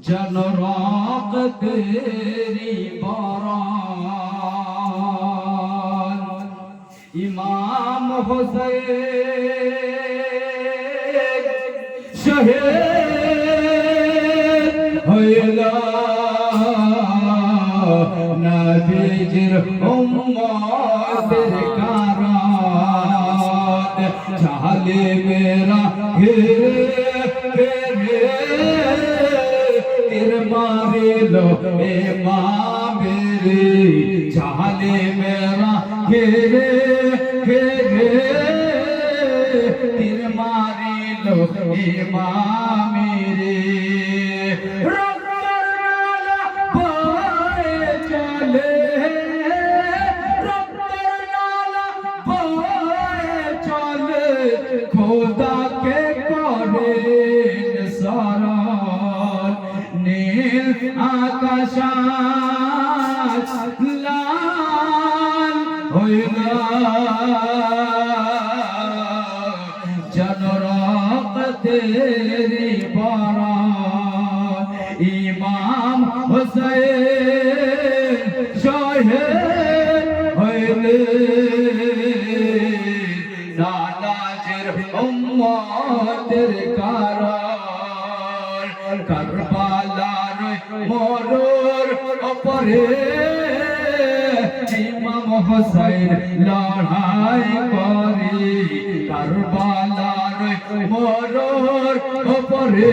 जनराक तेरी बारात इमाम हुसैन शहीद होइला नबीजिर उम्मतेर कारत चाले मेरा मारे लो ए माँ मेरे चाले मेरा घेरे घेरे तिर मारे लो ए माँ मेरे खुदा के कोने सारा नील आकाशात लाल होइला जनराक तेरी बारात इमाम हुसैन शहीद होइले नानाजिर उम्मतेर कारत करबालार मोरर উপরে ইমাম হুসাইন লড়াই করে কারবালার মোরর উপরে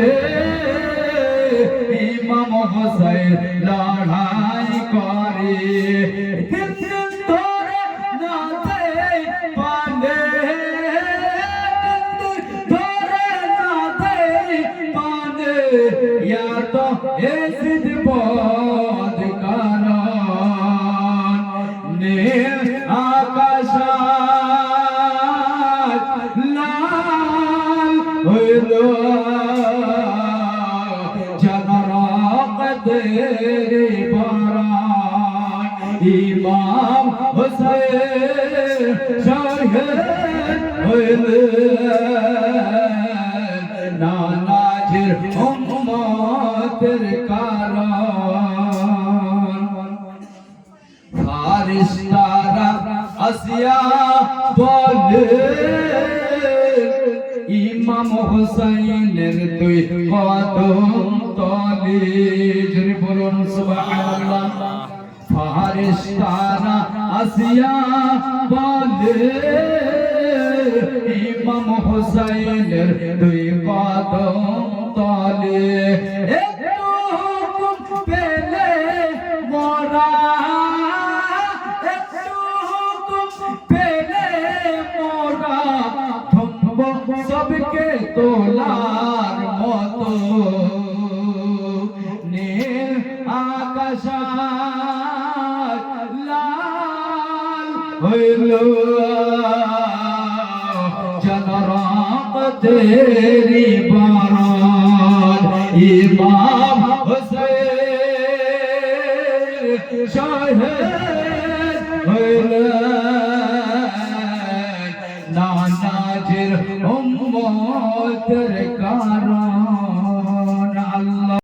ইমাম হুসাইন লড়াই করে या तो एसिद पद कारण नील आकाशात लाल होइलो जनराक तेरी बारात इमाम हुसैन शहीद होइले नानाजिर उम्मतेर कारत फारिस्तारा আসিয়া বলে ইমাম হুসাইনের দুই কদম তলে জোরে বলুন সুবহানাল্লাহ ফারিস্তারা আসিয়া বলে ইমাম হুসাইনের দুই কদম তলে একটু হুকুম পেলে মোরা একটু হুকুম পেলে মোরা থমব সবকে তোলার মতো নীল আকাশাত লাল হইলো जनराक तेरी बारात इमाम हुसैन शहीद होइले नानाजिर उम्मतेर कारत